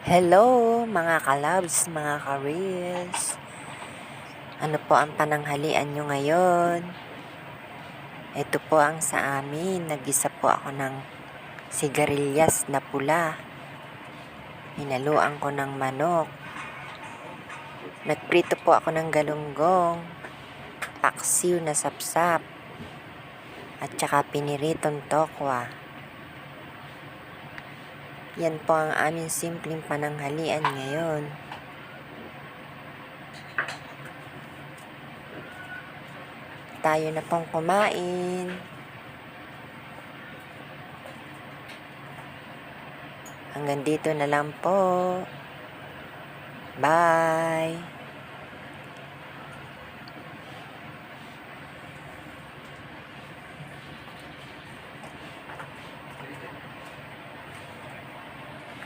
Hello mga kalabs, mga ka-reels. Ano po ang pananghalian nyo ngayon? Ito po ang sa amin. Nagisa po ako ng sigarilyas na pula. Hinaluan ko ng manok. Nagprito po ako ng galunggong, paksiw na sapsap, at saka piniritong tokwa. Yan po ang aming simpleng pananghalian ngayon. Tayo na pong kumain. Hanggang dito na lang po. Bye!